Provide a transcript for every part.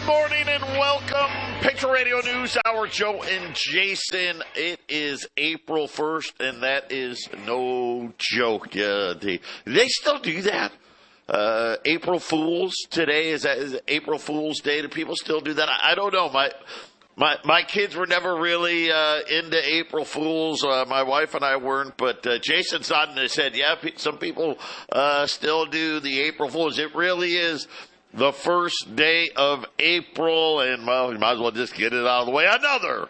morning and welcome. Patriot Radio News Hour, Joe and Jason. It is April 1st, and that is no joke. They still do that. April Fools today is April Fool's Day. Do people still do that? I don't know. My kids were never really into April Fools. My wife and I weren't, but Jason's nodding his head. Yeah, some people still do the April Fools. It really is the first day of April, and well, you might as well just get it out of the way. Another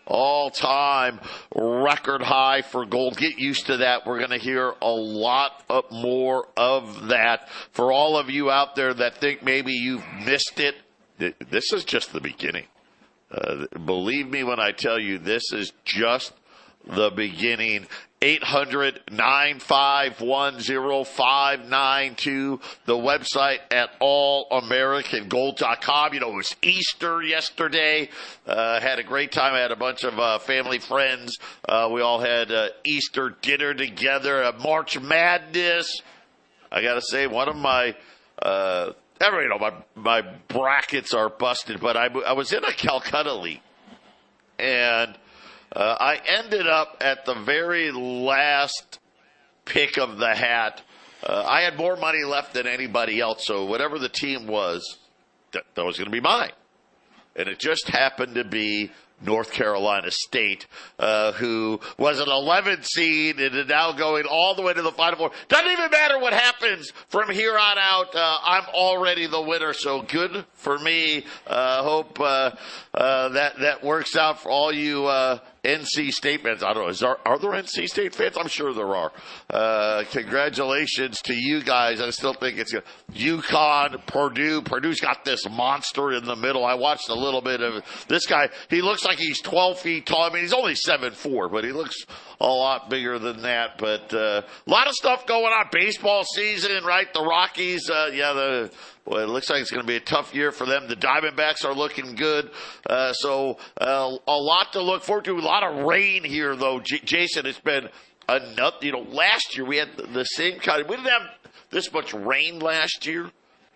all-time record high for gold. Get used to that. We're going to hear a lot more of that. For all of you out there that think maybe you've missed it, this is just the beginning. Believe me when I tell you, this is just the beginning. 800-951-0592. The website at allamericangold.com. You know, it was Easter yesterday. Had a great time. I had a bunch of family friends. We all had Easter dinner together. March Madness. I got to say, one of my my brackets are busted, but I was in a Calcutta league, and I ended up at the very last pick of the hat. I had more money left than anybody else, so whatever the team was, that was going to be mine. And it just happened to be North Carolina State, who was an 11th seed and is now going all the way to the Final Four. Doesn't even matter what happens from here on out. I'm already the winner, so good for me. Hope that works out for all you NC State fans. I don't know. Are there NC State fans? I'm sure there are. Congratulations to you guys. I still think it's UConn, Purdue. Purdue's got this monster in the middle. I watched a little bit of this guy. He looks like he's 12 feet tall. I mean, he's only 7'4", but he looks a lot bigger than that. But a lot of stuff going on. Baseball season, right? The Rockies, well, it looks like it's going to be a tough year for them. The Diamondbacks are looking good. So a lot to look forward to. A lot of rain here, though. Jason, it's been enough. Last year we had the same kind of – we didn't have this much rain last year,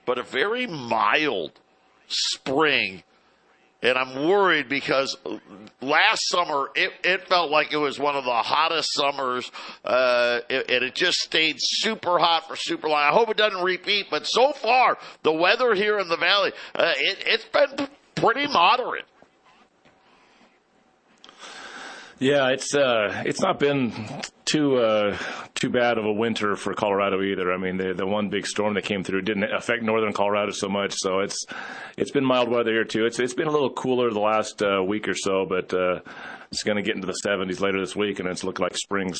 but a very mild spring. And I'm worried because last summer it felt like it was one of the hottest summers, and it just stayed super hot for super long. I hope it doesn't repeat, but so far the weather here in the Valley, it's been pretty moderate. Yeah, it's not been too bad of a winter for Colorado either. I mean, the one big storm that came through didn't affect northern Colorado so much, so it's been mild weather here too. It's been a little cooler the last week or so, but it's going to get into the 70s later this week, and it's looking like spring's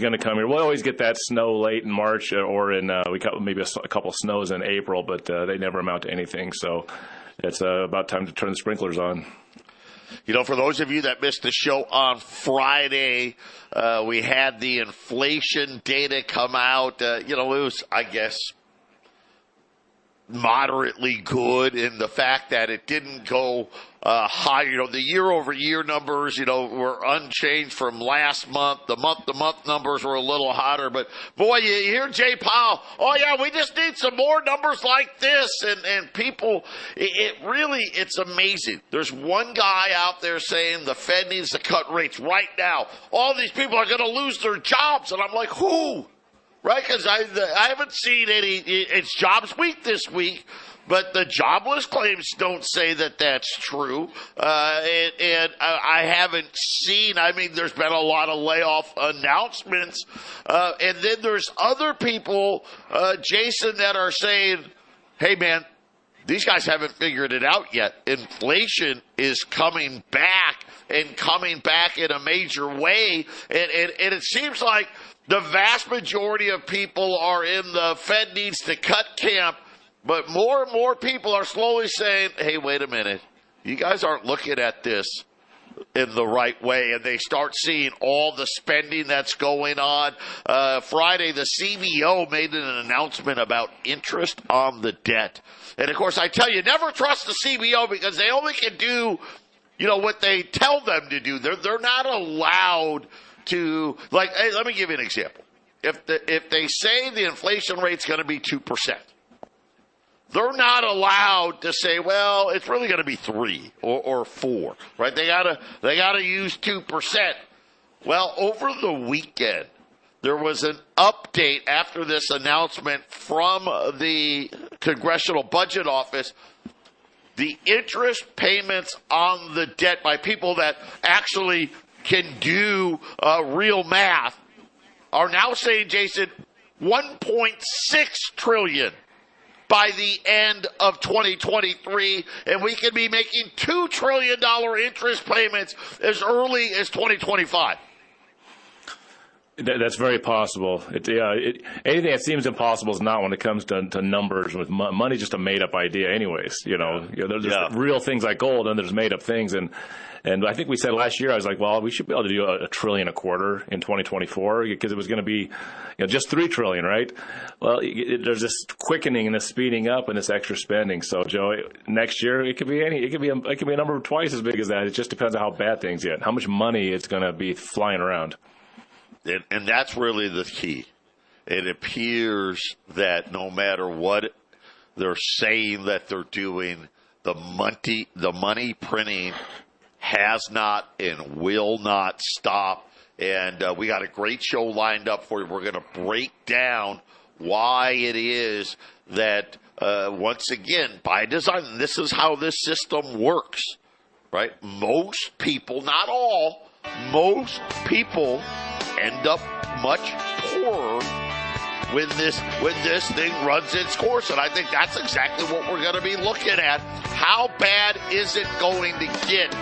going to come here. We'll always get that snow late in March, or in we got maybe a couple snows in April, but they never amount to anything. So it's about time to turn the sprinklers on. For those of you that missed the show on Friday, we had the inflation data come out. It was, I guess, moderately good in the fact that it didn't go high. The year-over-year numbers, were unchanged from last month. The month-to-month numbers were a little hotter. But, boy, you hear Jay Powell, oh, yeah, we just need some more numbers like this. And people, it's amazing. There's one guy out there saying the Fed needs to cut rates right now. All these people are going to lose their jobs. And I'm like, who? Right? Because I haven't seen any. It's jobs week this week, but the jobless claims don't say that that's true. And I haven't seen. I mean, there's been a lot of layoff announcements, and then there's other people, Jason, that are saying, "Hey, man, these guys haven't figured it out yet. Inflation is coming back and coming back in a major way, and it seems like." The vast majority of people are in the Fed needs to cut camp, but more and more people are slowly saying, hey, wait a minute, you guys aren't looking at this in the right way, and they start seeing all the spending that's going on. Friday, the CBO made an announcement about interest on the debt. And, of course, I tell you, never trust the CBO because they only can do, what they tell them to do. They're not allowed to, hey, let me give you an example. If they say the inflation rate's going to be 2%, they're not allowed to say, well, it's really going to be 3 or 4, right? They gotta use 2%. Well, over the weekend, there was an update after this announcement from the Congressional Budget Office. The interest payments on the debt by people that actually can do real math are now saying, Jason, $1.6 trillion by the end of 2023, and we could be making $2 trillion interest payments as early as 2025. That's very possible. Anything that seems impossible is not when it comes to numbers. With money, just a made-up idea, anyways. There's real things like gold, and there's made-up things. And I think we said last year, I was like, well, we should be able to do $1.25 trillion in 2024 because it was going to be, just $3 trillion, right? Well, there's this quickening and this speeding up and this extra spending. So, Joe, next year it could be a number twice as big as that. It just depends on how bad things get, how much money it's going to be flying around. And that's really the key. It appears that no matter what they're saying that they're doing, the money printing has not and will not stop. And we got a great show lined up for you. We're going to break down why it is that, once again, by design, and this is how this system works, right? Most people, not all, most people end up much poorer when this thing runs its course. And I think that's exactly what we're going to be looking at. How bad is it going to get?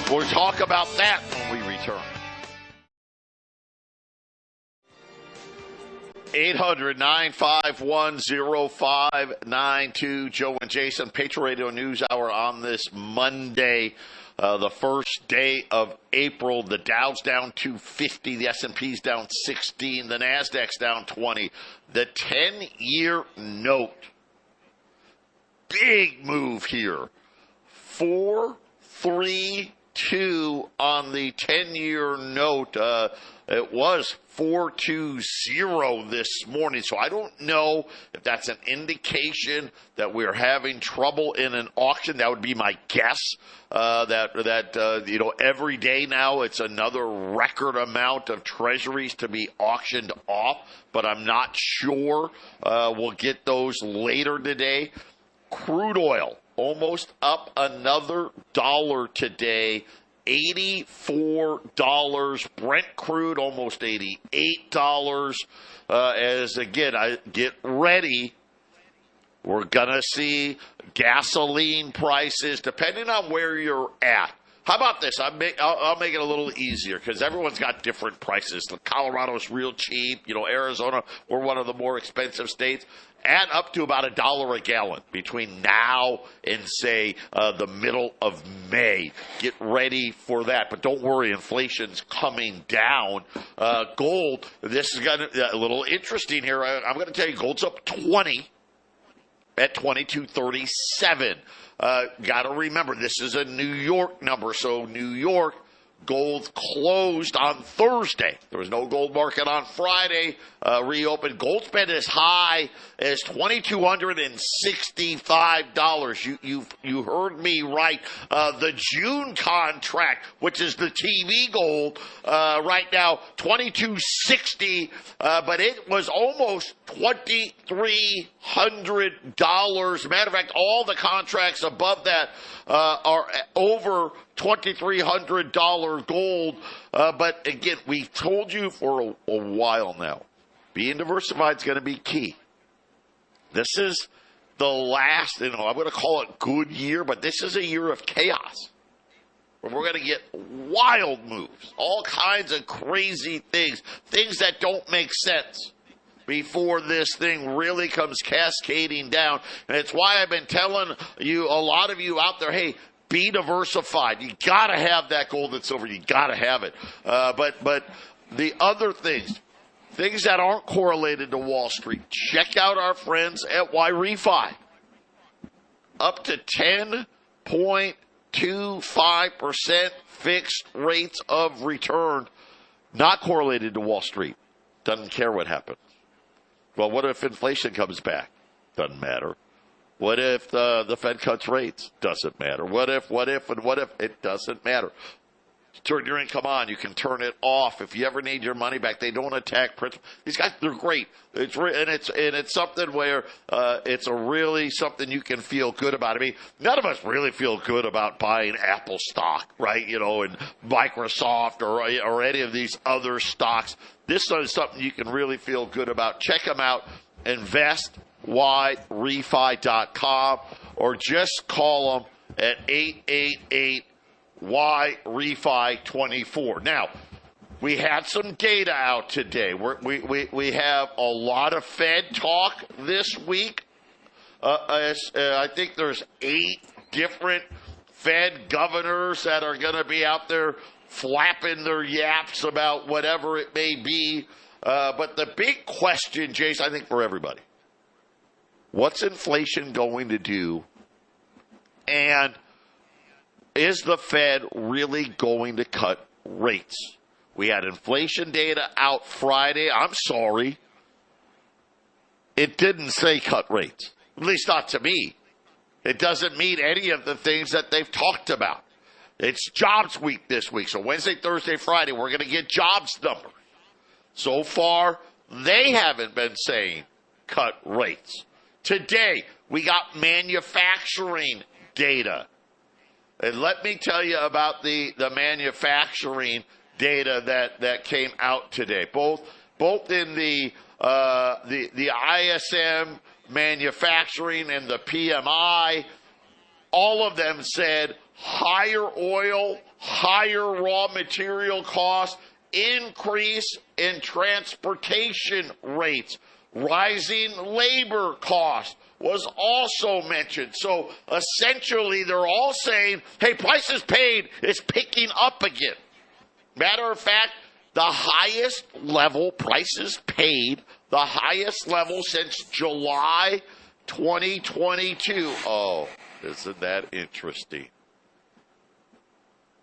We'll talk about that when we return. 800-951-0592. Joe and Jason, Patriot Radio News Hour on this Monday. The first day of April, the Dow's down 250, the S&P's down 16, the Nasdaq's down 20. The 10-year note, big move here, 4.32 on the 10-year note. It was 4.20 this morning, so I don't know if that's an indication that we're having trouble in an auction. That would be my guess. That every day now it's another record amount of treasuries to be auctioned off, but I'm not sure. We'll get those later today. Crude oil almost up another dollar today. $84. Brent crude almost $88. As again, I get ready. We're going to see gasoline prices, depending on where you're at. How about this? I'll make it a little easier because everyone's got different prices. Colorado's real cheap. Arizona, we're one of the more expensive states. Add up to about $1 a gallon between now and, say, the middle of May. Get ready for that. But don't worry, inflation's coming down. Gold, this is a little interesting here. I'm going to tell you, gold's up 20 at $22.37. Got to remember, this is a New York number. So New York, gold closed on Thursday. There was no gold market on Friday. Reopened. Gold's been as high as $2,265. You heard me right. The June contract, which is the TV gold, right now $2,260, but it was almost $2,300. Matter of fact, all the contracts above that are over $2,300 gold. But again, we've told you for a while now, being diversified is going to be key. This is the last, I'm going to call it good year, but this is a year of chaos. Where we're going to get wild moves, all kinds of crazy things that don't make sense before this thing really comes cascading down. And it's why I've been telling you, a lot of you out there, hey, be diversified. You got to have that gold and silver. You got to have it. But the other things that aren't correlated to Wall Street, check out our friends at YRefi. Up to 10.25% fixed rates of return, not correlated to Wall Street. Doesn't care what happens. Well, what if inflation comes back? Doesn't matter. What if the Fed cuts rates? Doesn't matter. What if? It doesn't matter. Turn your income on. You can turn it off. If you ever need your money back, they don't attack principal. These guys, they're great. It's something where it's a really something you can feel good about. I mean, none of us really feel good about buying Apple stock, right? And Microsoft or any of these other stocks. This is something you can really feel good about. Check them out. InvestWhyRefi.com, or just call them at 888 Refi24. Now, we had some data out today. We have a lot of Fed talk this week. I think there's 8 different Fed governors that are going to be out there flapping their yaps about whatever it may be. But the big question, Jason, I think for everybody, what's inflation going to do? And is the Fed really going to cut rates? We had inflation data out Friday. I'm sorry. It didn't say cut rates, at least not to me. It doesn't mean any of the things that they've talked about. It's jobs week this week. So Wednesday, Thursday, Friday, we're going to get jobs numbers. So far, they haven't been saying cut rates. Today, we got manufacturing data. And let me tell you about the manufacturing data that came out today. Both in the ISM manufacturing and the PMI, all of them said higher oil, higher raw material costs, increase in transportation rates, rising labor costs was also mentioned. So essentially, they're all saying, hey, prices paid is picking up again. Matter of fact, the highest level prices paid, the highest level since July 2022. Oh, isn't that interesting?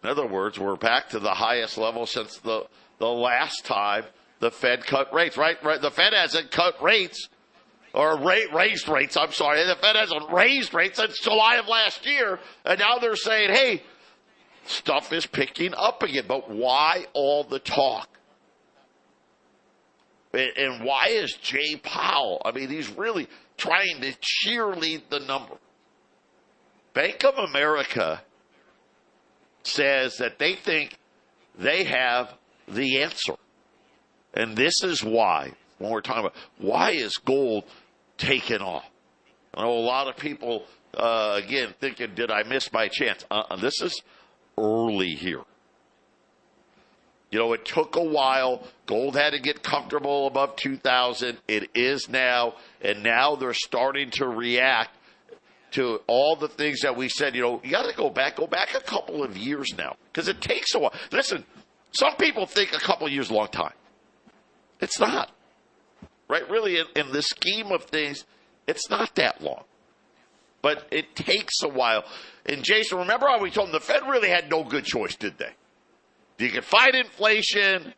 In other words, we're back to the highest level since the last time the Fed cut rates, right? The Fed hasn't cut rates. Or raised rates, I'm sorry. The Fed hasn't raised rates since July of last year, and now they're saying, hey, stuff is picking up again. But why all the talk? And why is Jay Powell? I mean, he's really trying to cheerlead the number. Bank of America says that they think they have the answer. And this is why. When we're talking about why is gold taking off? I know a lot of people, again, thinking, did I miss my chance? This is early here. It took a while. Gold had to get comfortable above 2,000. It is now, and now they're starting to react to all the things that we said. You got to go back a couple of years now, because it takes a while. Listen, some people think a couple of years is a long time. It's not. Right? Really, in the scheme of things, it's not that long. But it takes a while. And, Jason, remember how we told them the Fed really had no good choice, did they? You could fight inflation,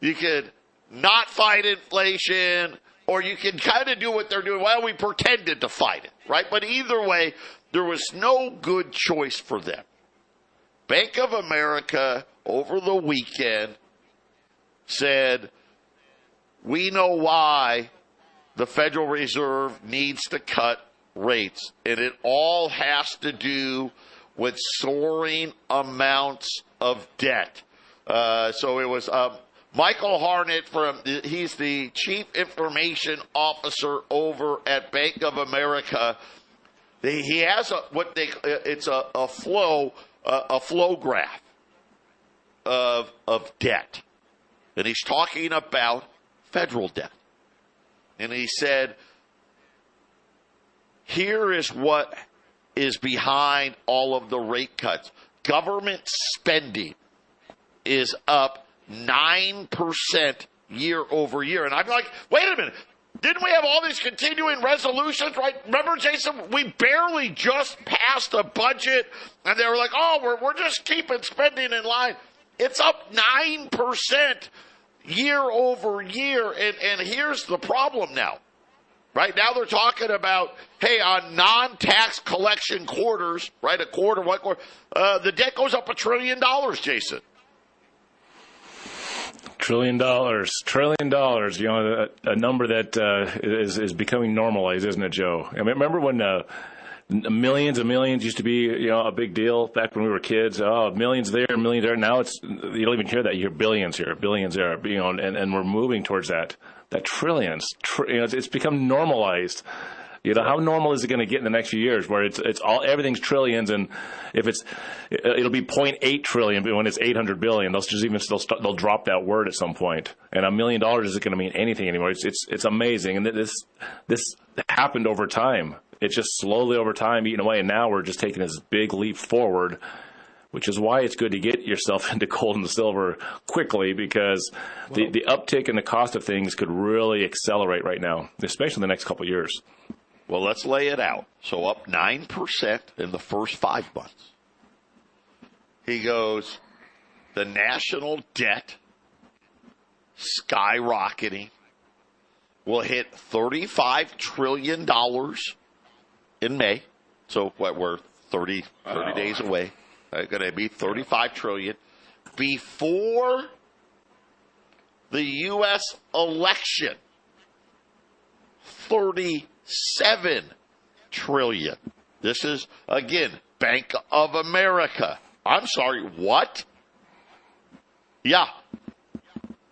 you could not fight inflation, or you can kind of do what they're doing. Well, we pretended to fight it, right? But either way, there was no good choice for them. Bank of America, over the weekend, said, we know why the Federal Reserve needs to cut rates, and it all has to do with soaring amounts of debt. So it was Michael Harnett he's the Chief Information Officer over at Bank of America. He has a flow graph of debt, and he's talking about federal debt. And he said, here is what is behind all of the rate cuts. Government spending is up 9% year over year. And I'm like, wait a minute. Didn't we have all these continuing resolutions, right? Remember, Jason, we barely just passed a budget, and they were like, oh, we're just keeping spending in line. It's up 9% year over year. And here's the problem now. Right now they're talking about, hey, on non-tax collection quarters, right, a quarter, 1 quarter, the debt goes up $1 trillion, Jason. $1 trillion, you know, a number that is becoming normalized, isn't it, Joe? I mean, remember when millions and millions used to be, you know, a big deal back when we were kids? Oh, millions there, millions there. Now you don't even hear that. You hear billions here, billions there, you know, and we're moving towards that trillions. You know, it's become normalized. You know, how normal is it going to get in the next few years where everything's trillions, and if it'll be 0.8 trillion, but when it's 800 billion, they'll drop that word at some point. And $1 million isn't going to mean anything anymore. It's amazing. And this happened over time. It's just slowly over time eating away. And now we're just taking this big leap forward, which is why it's good to get yourself into gold and silver quickly, because the uptick in the cost of things could really accelerate right now, especially in the next couple of years. Well, let's lay it out. So up 9% in the first 5 months. He goes, the national debt skyrocketing will hit $35 trillion in May. So what, we're 30 days away. It's going to be $35 trillion before the U.S. election. $37 trillion. This is, again, Bank of America. I'm sorry, what? Yeah.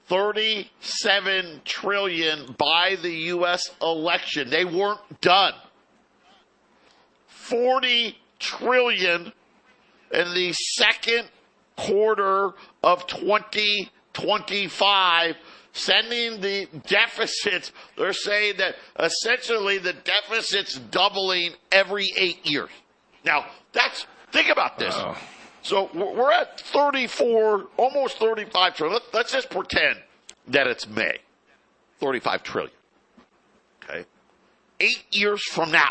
$37 trillion by the U.S. election. They weren't done. $40 trillion in the second quarter of 2025, sending the deficits. They're saying that essentially the deficit's doubling every 8 years. Now, think about this. Wow. So we're at 34, almost 35 trillion. Let's just pretend that it's May. 35 trillion. Okay. 8 years from now.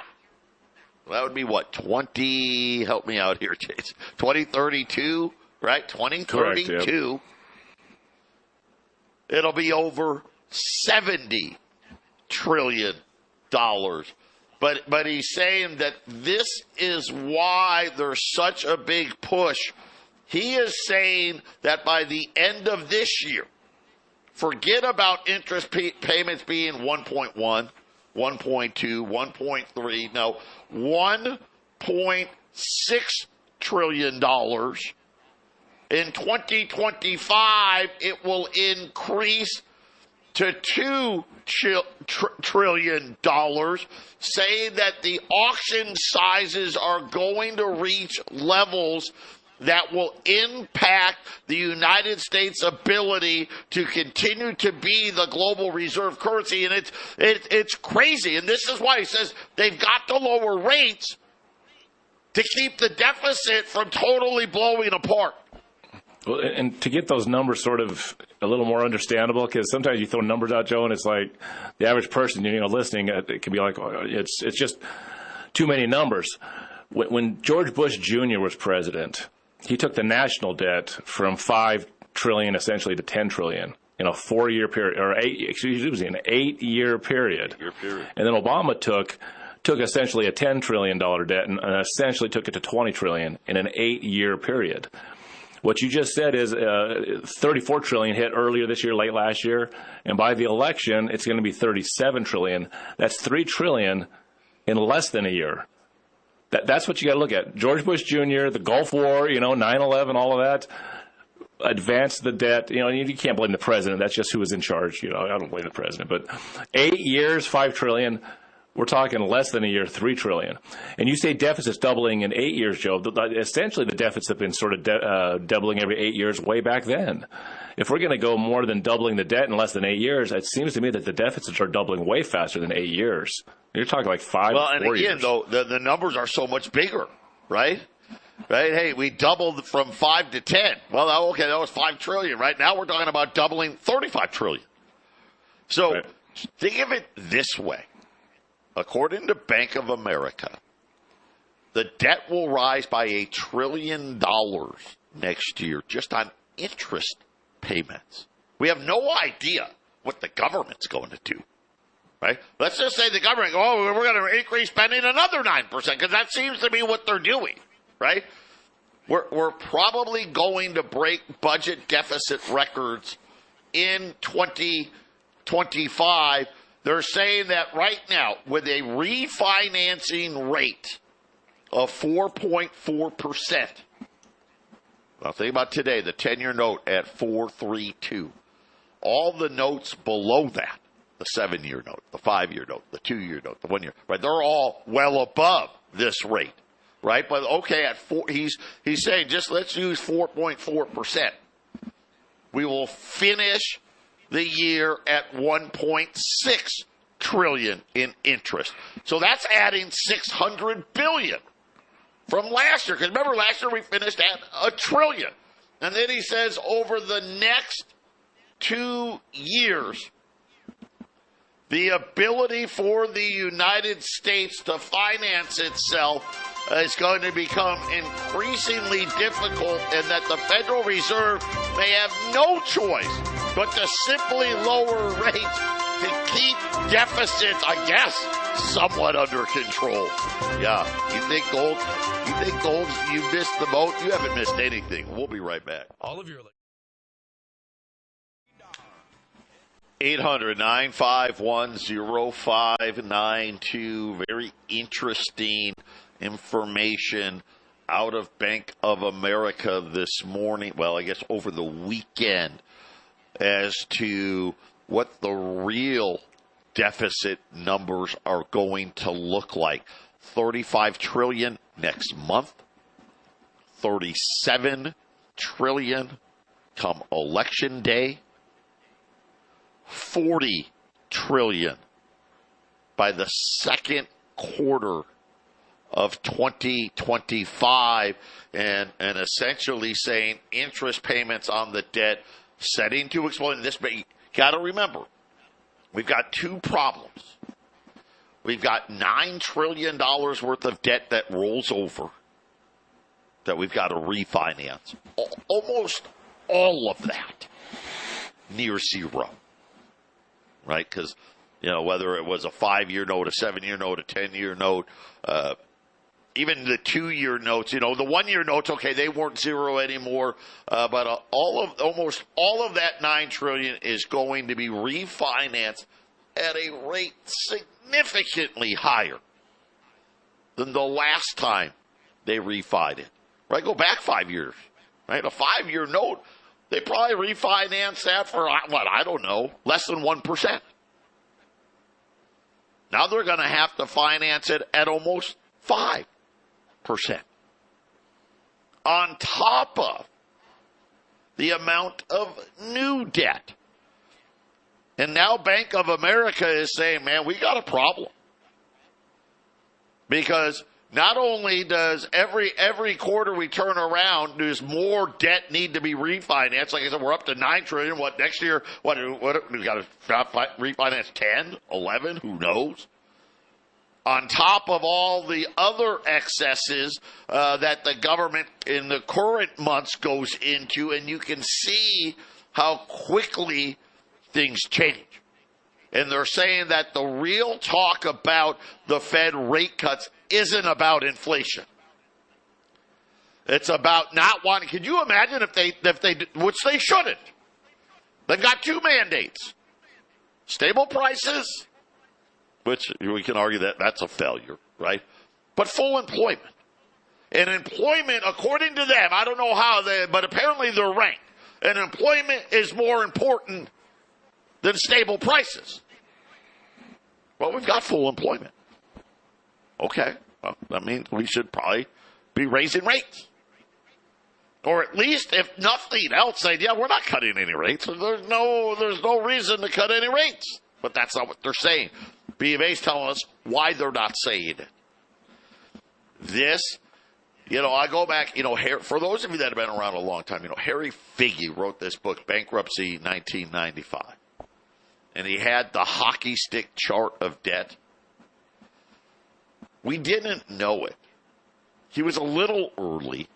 That would be what? Help me out here, Chase. 2032, right? 2032. Correct, yep. It'll be over $70 trillion. But he's saying that this is why there's such a big push. He is saying that by the end of this year, forget about interest payments being 1.1, 1.2, 1.3, no, $1.6 trillion. In 2025, it will increase to $2 trillion, saying that the auction sizes are going to reach levels that will impact the United States' ability to continue to be the global reserve currency. And it's crazy. And this is why he says they've got to lower rates to keep the deficit from totally blowing apart. Well, and to get those numbers sort of a little more understandable, because sometimes you throw numbers out, Joe, and it's like the average person, listening, it can be like, oh, it's just too many numbers. When George Bush Jr. was president, he took the national debt from $5 trillion essentially to $10 trillion in a 4-year period, or an 8-year period. And then Obama took essentially a $10 trillion debt and essentially took it to $20 trillion in an 8-year period. What you just said is $34 trillion hit earlier this year, late last year, and by the election, it's going to be $37 trillion. That's $3 trillion in less than a year. That's what you got to look at. George Bush Jr., the Gulf War, 9/11, all of that, advanced the debt. You can't blame the president. That's just who was in charge. I don't blame the president. But 8 years, $5 trillion. We're talking less than a year, $3 trillion. And you say deficits doubling in 8 years, Joe. Essentially, the deficits have been sort of doubling every 8 years way back then. If we're going to go more than doubling the debt in less than 8 years, it seems to me that the deficits are doubling way faster than 8 years. You're talking like 5 well, and 4 again, years. though, the numbers are so much bigger, right? Right? Hey, we doubled from 5 to 10. Well, okay, that was $5 trillion. Right now, we're talking about doubling $35 trillion. So Right. think of it this way. According to Bank of America, the debt will rise by $1 trillion next year just on interest payments. We have no idea what the government's going to do. right? Let's just say the government, we're going to increase spending another 9%, because that seems to be what they're doing, right? We're probably going to break budget deficit records in 2025. They're saying that right now, with a refinancing rate of 4.4%. Now think about today, the 10-year note at 4.32. All the notes below that, the 7-year note, the 5-year note, the 2-year note, the 1-year, right? They're all well above this rate, right? But okay, at 4, he's saying just let's use 4.4%. We will finish the year at 1.6 trillion in interest. So that's adding 600 billion from last year. Because remember, last year we finished at $1 trillion. And then he says over the next 2 years, the ability for the United States to finance itself is going to become increasingly difficult, and that the Federal Reserve may have no choice but to simply lower rates to keep deficits, I guess, somewhat under control. Yeah, you think gold, you missed the boat? You haven't missed anything. We'll be right back. All of your 800-951-0592. Very interesting information out of Bank of America this morning. Well, I guess over the weekend, as to what the real deficit numbers are going to look like. 35 trillion next month. 37 trillion come election day. 40 trillion by the second quarter of 2025, and essentially saying interest payments on the debt setting to explode. This, got to remember, we've got two problems. We've got $9 trillion worth of debt that rolls over that we've got to refinance. Almost all of that near zero. Right? Because, whether it was a 5-year note, a 7-year note, a 10-year note, even the 2-year notes, the 1-year notes, okay, they weren't zero anymore. But almost all of that $9 trillion is going to be refinanced at a rate significantly higher than the last time they refied it. Right? Go back 5 years. Right? A 5-year note, they probably refinanced that for, I don't know, less than 1%. Now they're going to have to finance it at almost 5%. On top of the amount of new debt. And now Bank of America is saying, man, we got a problem. Because not only does every quarter we turn around, does more debt need to be refinanced. Like I said, we're up to $9 trillion. What next year? What we got to refinance 10, 11? Who knows? On top of all the other excesses that the government in the current months goes into, and you can see how quickly things change. And they're saying that the real talk about the Fed rate cuts isn't about inflation. It's about not wanting. Could you imagine if they, which they shouldn't? They've got two mandates: stable prices, which we can argue that that's a failure, right? But full employment. And employment, according to them, I don't know how but apparently they're ranked. And employment is more important than stable prices. Well, we've got full employment. Okay, well, that means we should probably be raising rates. Or at least, if nothing else, say, yeah, we're not cutting any rates. There's no reason to cut any rates. But that's not what they're saying. B of A's telling us why they're not saying it. This, I go back, for those of you that have been around a long time, Harry Figge wrote this book, Bankruptcy 1995. And he had the hockey stick chart of debt. We didn't know it. He was a little early,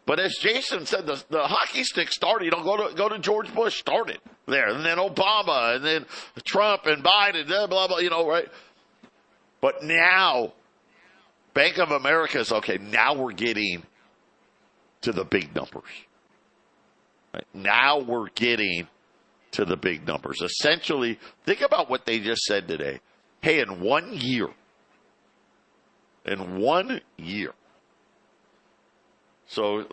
But as Jason said, the hockey stick started. Go to George Bush, started there, and then Obama, and then Trump and Biden, blah, blah, blah, right? But now, Bank of America is, okay, now we're getting to the big numbers. Right? Now we're getting to the big numbers. Essentially, think about what they just said today. Hey, in 1 year, so,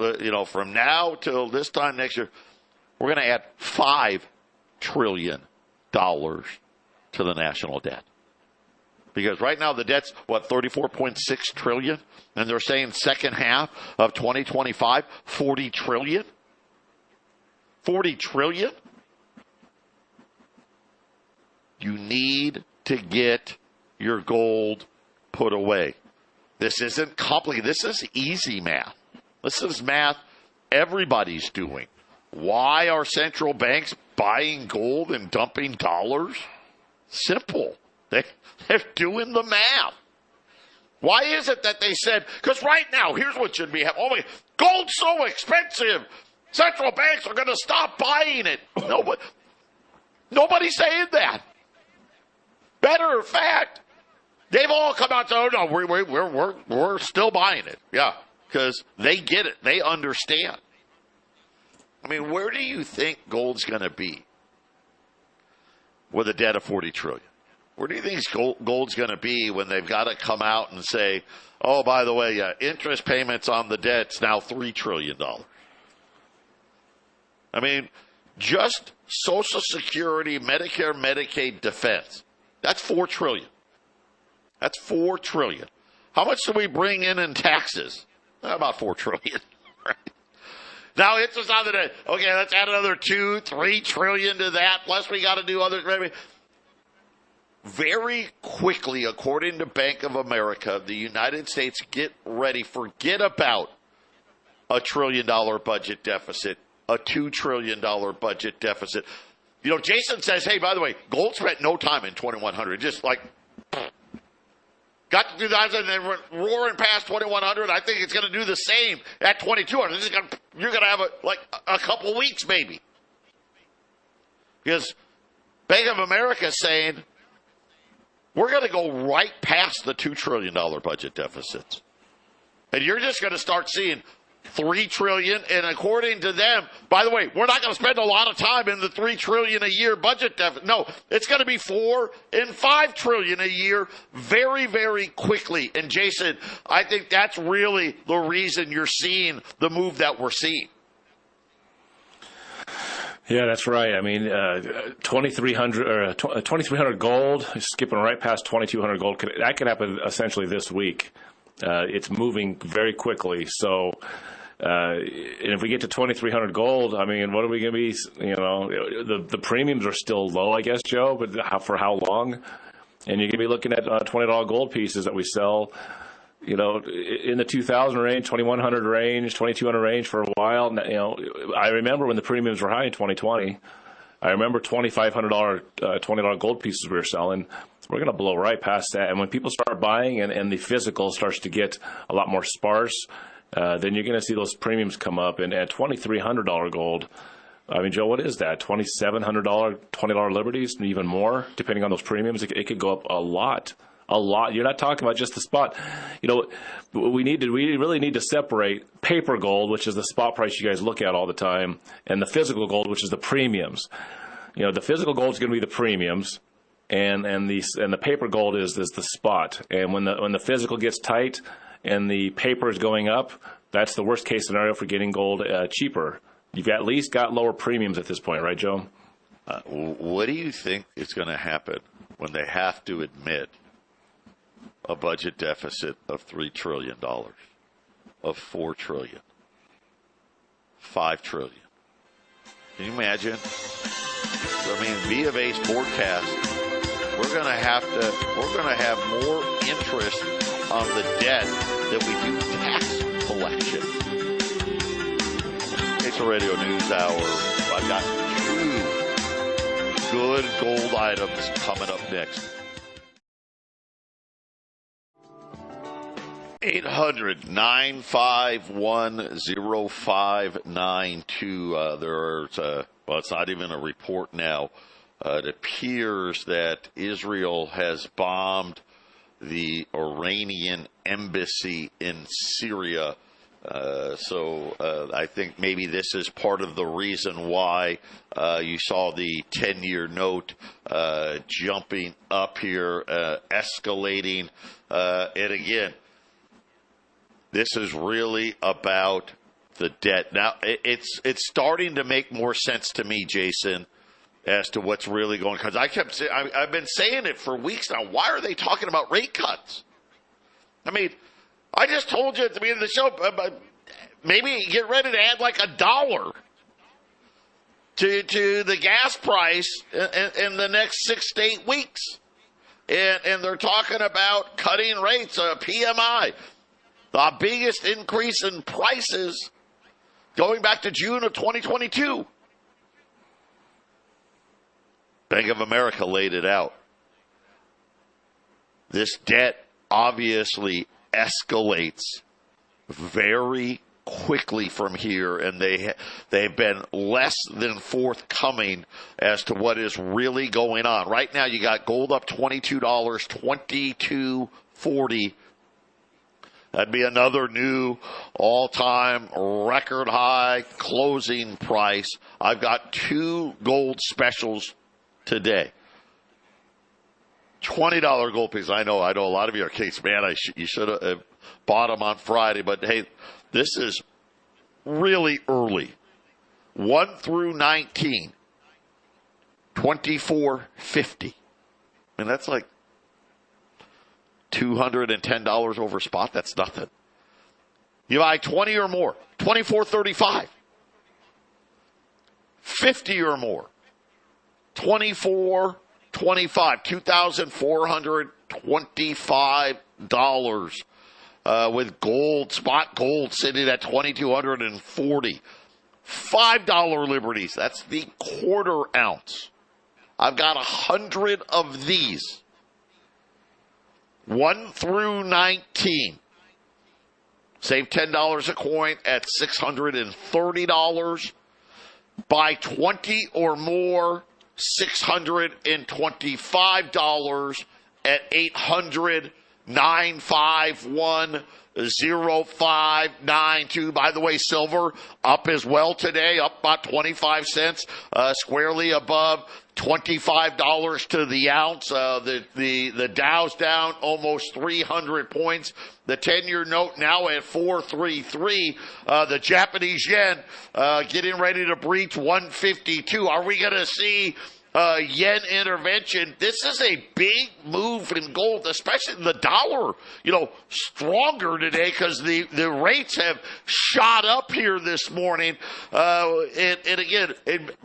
from now till this time next year, we're going to add $5 trillion to the national debt. Because right now the debt's, $34.6 trillion? And they're saying second half of 2025, $40 trillion? $40 trillion? You need to get your gold put away. This isn't complicated. This is easy math. This is math everybody's doing. Why are central banks buying gold and dumping dollars? Simple. They're doing the math. Why is it that they said, because right now, here's what should be happening. Oh, gold's so expensive. Central banks are going to stop buying it. Nobody's saying that. Matter of fact, they've all come out and said, oh, no, we're still buying it. Yeah, because they get it. They understand. I mean, where do you think gold's going to be with a debt of $40 trillion? Where do you think gold's going to be when they've got to come out and say, oh, by the way, interest payments on the debt's now $3 trillion? I mean, just Social Security, Medicare, Medicaid, defense. That's $4 trillion. That's $4 trillion. How much do we bring in taxes? About $4 trillion. Right? Now, interest on the debt. Okay, let's add another $2-3 trillion to that. Plus, we got to do other. Very quickly, according to Bank of America, the United States, get ready. Forget about a $1 trillion budget deficit, a $2 trillion budget deficit. Jason says, hey, by the way, gold spent no time in 2100. Just like got to 2000 and then went roaring past 2100. I think it's going to do the same at 2200. You're going to have a couple weeks maybe. Because Bank of America is saying, we're going to go right past the $2 trillion budget deficits. And you're just going to start seeing $3 trillion. And according to them, by the way, we're not going to spend a lot of time in the $3 trillion a year budget deficit. No, it's going to be $4 and $5 trillion a year very, very quickly. And Jason, I think that's really the reason you're seeing the move that we're seeing. Yeah, that's right. I mean, 2,300 gold, skipping right past 2,200 gold. That could happen essentially this week. It's moving very quickly. So, and if we get to 2,300 gold, I mean, what are we going to be? The premiums are still low, I guess, Joe. But for how long? And you're going to be looking at $20 gold pieces that we sell. In the 2,000 range, 2,100 range, 2,200 range for a while. I remember when the premiums were high in 2020. I remember $2,500 $20 gold pieces we were selling. We're going to blow right past that. And when people start buying and the physical starts to get a lot more sparse, then you're going to see those premiums come up. And at $2,300 gold, I mean, Joe, what is that? $2,700 $20 liberties, and even more, depending on those premiums. It could go up a lot. A lot. You're not talking about just the spot. We really need to separate paper gold, which is the spot price you guys look at all the time, and the physical gold, which is the premiums. The physical gold is going to be the premiums, and the paper gold is the spot. And when the physical gets tight and the paper is going up, that's the worst case scenario for getting gold cheaper. You've at least got lower premiums at this point, right, Joe? What do you think is going to happen when they have to admit a budget deficit of $3 trillion, of $4 trillion, $5 trillion? Can you imagine? I mean, B of A's forecast, we're going to have more interest on the debt than we do tax collection. Patriot Radio News Hour. I've got 2 good gold items coming up next. 1-800-951-0592. There's well, it's not even a report now. It appears that Israel has bombed the Iranian embassy in Syria. So I think maybe this is part of the reason why you saw the 10-year note jumping up here, escalating. And again, this is really about the debt. Now, it's starting to make more sense to me, Jason, as to what's really going on. Because I've been saying it for weeks now. Why are they talking about rate cuts? I mean, I just told you at the beginning of the show, maybe get ready to add like $1 to the gas price in the next 6 to 8 weeks. And they're talking about cutting rates, PMI, the biggest increase in prices going back to June of 2022. Bank of America laid it out. This debt obviously escalates very quickly from here, and they've been less than forthcoming as to what is really going on. Right now, you got gold up $22, $22.40. That'd be another new all-time record high closing price. I've got 2 gold specials today. $20 gold pieces. I know a lot of you are case, man, you should have bought them on Friday, but hey, this is really early. 1 through 19, $24.50. I mean, that's like $210 over spot. That's nothing. You buy 20 or more, $24.35. 50 or more, $24.25. $2,425 with gold, spot gold sitting at $2,240. $5 liberties. That's the quarter ounce. I've got 100 of these. 1 through 19. Save $10 a coin at $630. Buy 20 or more, $625 at 800-951-0592. By the way, silver up as well today, up about 25 cents, squarely above $25 to the ounce. The Dow's down almost 300 points. The 10-year note now at 4.33. The Japanese yen getting ready to breach 152. Are we going to see yen intervention? This is a big move in gold, especially the dollar, stronger today because the rates have shot up here this morning. And again,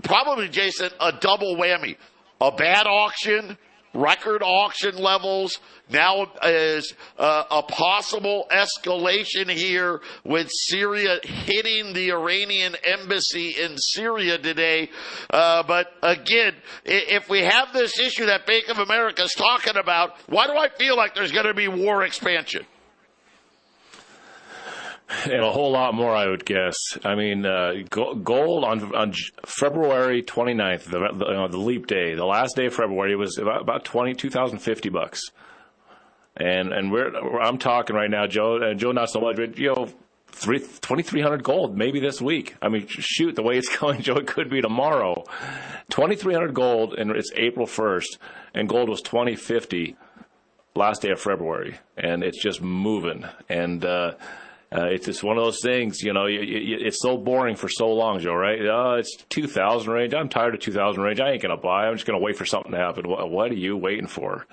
probably, Jason, a double whammy. A bad auction, record auction levels. Now is a possible escalation here with Syria hitting the Iranian embassy in Syria today. But again, if we have this issue that Bank of America is talking about, why do I feel like there's going to be war expansion? And a whole lot more, I would guess. I mean, gold on February 29th, the leap day, the last day of February, it was about $2,050. And I'm talking right now, Joe, and Joe not so much, but 2,300 gold maybe this week. I mean, shoot, the way it's going, Joe, it could be tomorrow. 2,300 gold, and it's April 1st, and gold was 2,050 last day of February, and it's just moving. And it's just one of those things, it's so boring for so long, Joe, right? It's 2,000 range. I'm tired of 2,000 range. I ain't going to buy. I'm just going to wait for something to happen. What are you waiting for?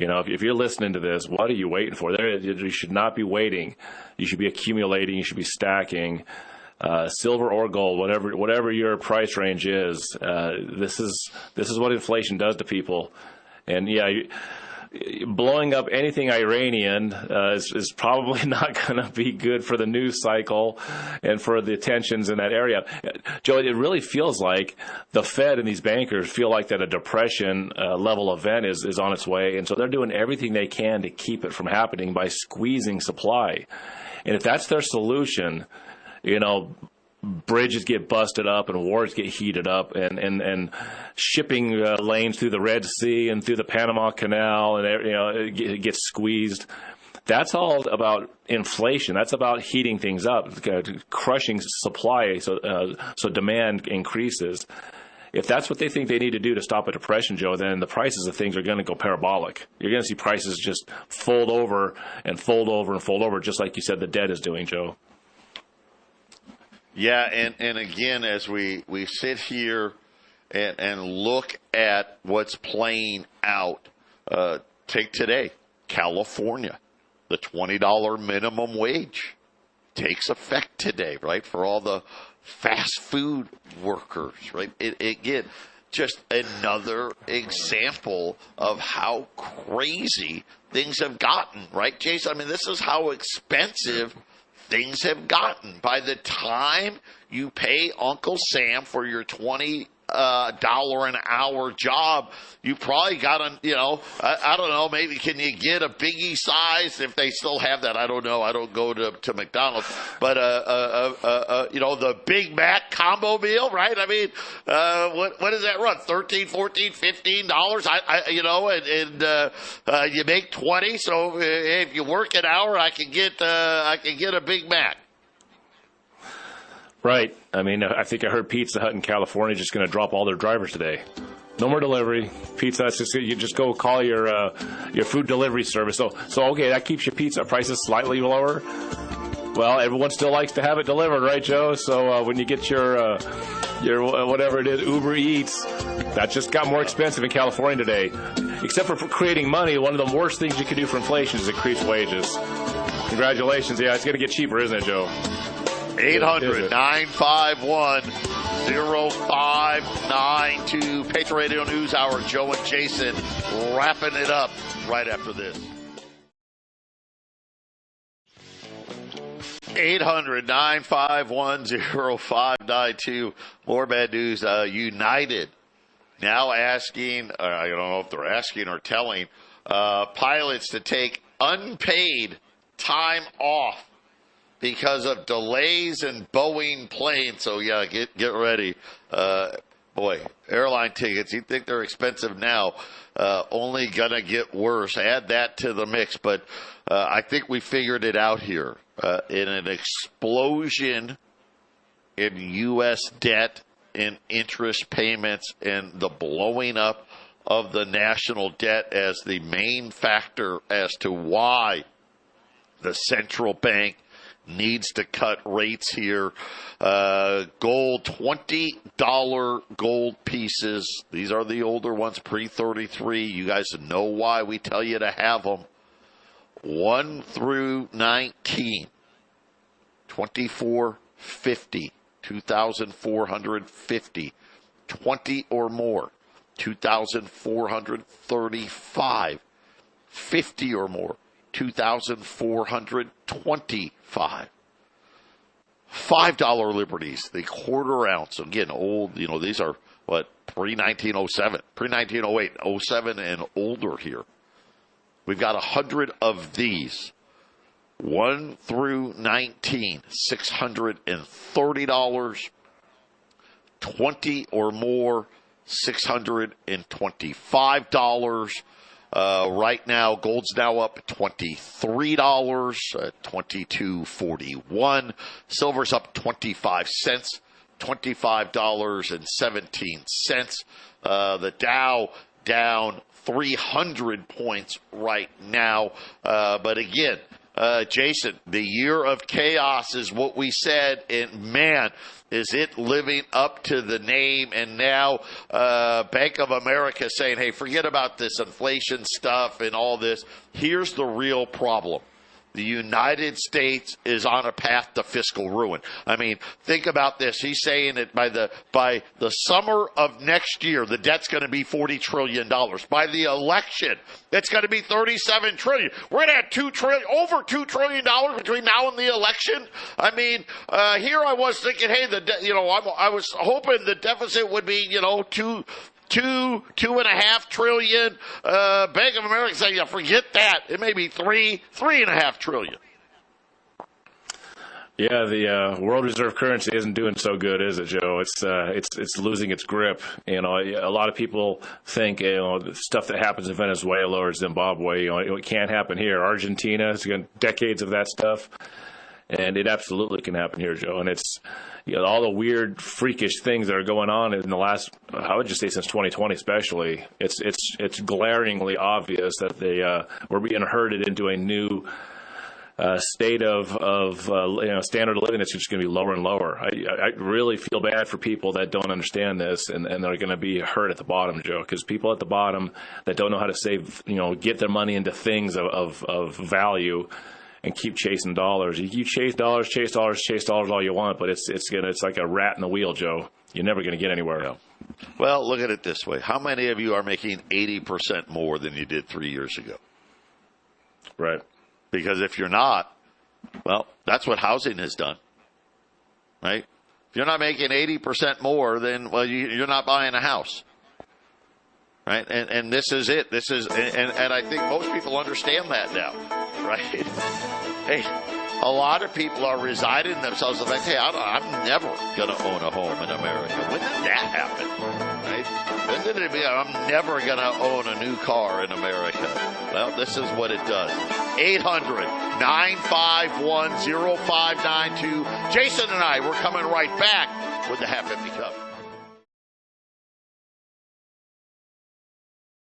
If you're listening to this, what are you waiting for? You should not be waiting. You should be accumulating. You should be stacking. Silver or gold, whatever your price range is. This is what inflation does to people. And blowing up anything Iranian is probably not going to be good for the news cycle and for the tensions in that area. Joe, it really feels like the Fed and these bankers feel like that a depression level event is on its way, and so they're doing everything they can to keep it from happening by squeezing supply. And if that's their solution, bridges get busted up and wars get heated up and shipping lanes through the Red Sea and through the Panama Canal and it gets squeezed. That's all about inflation. That's about heating things up, crushing supply so demand increases. If that's what they think they need to do to stop a depression, Joe, then the prices of things are going to go parabolic. You're going to see prices just fold over and fold over and fold over, just like you said the debt is doing, Joe. Yeah, and again, as we sit here and look at what's playing out, take today, California, the $20 minimum wage takes effect today, right, for all the fast food workers, right? Again, just another example of how crazy things have gotten, right, Jason? I mean, this is how expensive things have gotten. By the time you pay Uncle Sam for your $20 an hour job, you probably got I don't know, maybe can you get a Biggie size if they still have that? I don't know. I don't go to McDonald's, but the Big Mac combo meal, right? I mean, what does that run? $13, $14, $15? You make 20. So if you work an hour, I can get a Big Mac. Right. I mean, I think I heard Pizza Hut in California is just going to drop all their drivers today. No more delivery. Pizza Hut's you just go call your food delivery service. So okay, that keeps your pizza prices slightly lower. Well, everyone still likes to have it delivered, right, Joe? So when you get your whatever it is, Uber Eats, that just got more expensive in California today. Except for creating money, one of the worst things you can do for inflation is increase wages. Congratulations. Yeah, it's going to get cheaper, isn't it, Joe? 800-951-0592. Patriot Radio News Hour. Joe and Jason wrapping it up right after this. 800-951-0592. More bad news. United now asking, I don't know if they're asking or telling, pilots to take unpaid time off because of delays in Boeing planes. So, yeah, get ready. Airline tickets, you think they're expensive now, only going to get worse. Add that to the mix. But I think we figured it out here. In an explosion in U.S. debt and interest payments and the blowing up of the national debt as the main factor as to why the central bank needs to cut rates here. Gold, $20 gold pieces. These are the older ones, pre-33. You guys know why we tell you to have them. 1 through 19, 2450, 2,450, 20 or more, 2,435, 50 or more, 2,425. $5 liberties, the quarter ounce. Again, old, these are pre-1907, pre-1908, 07 and older here. We've got 100 of these. 1 through 19, $630. 20 or more, $625. Right now, gold's now up $23, $22.41. Silver's up 25 cents, $25.17. The Dow down 300 points right now. But again, Jason, the year of chaos is what we said, and man, is it living up to the name. And now Bank of America saying, hey, forget about this inflation stuff and all this. Here's the real problem. the United States is on a path to fiscal ruin. I mean, think about this. He's saying that by the summer of next year, the debt's going to be $40 trillion. By the election, it's going to be $37 trillion. We're going to have over $2 trillion between now and the election. I mean, here I was thinking, hey, I was hoping the deficit would be, $2.5 trillion. Bank of America saying, yeah, forget that. It may be $3.5 trillion. Yeah, the world reserve currency isn't doing so good, is it, Joe? It's losing its grip. A lot of people think the stuff that happens in Venezuela or Zimbabwe, it can't happen here. Argentina has got decades of that stuff, and it absolutely can happen here, Joe. And it's all the weird, freakish things that are going on in the last, I would just say since 2020 especially, it's glaringly obvious that we're being herded into a new state of standard of living that's just going to be lower and lower. I really feel bad for people that don't understand this and they're going to be hurt at the bottom, Joe, because people at the bottom that don't know how to save, get their money into things of value and keep chasing dollars. You chase dollars all you want, but it's like a rat in the wheel, Joe. You're never going to get anywhere. Yeah. Well, look at it this way. How many of you are making 80% more than you did 3 years ago? Right. Because if you're not, well, that's what housing has done, right? If you're not making 80% more, then, well, you're not buying a house. Right, and this is it. And I think most people understand that now, right? Hey, a lot of people are residing themselves in the fact, hey, I'm never going to own a home in America. When did that happen? Right? When did it be? I'm never going to own a new car in America. Well, this is what it does. 800-951-0592. Jason and I, we're coming right back with the Half Empty Cup.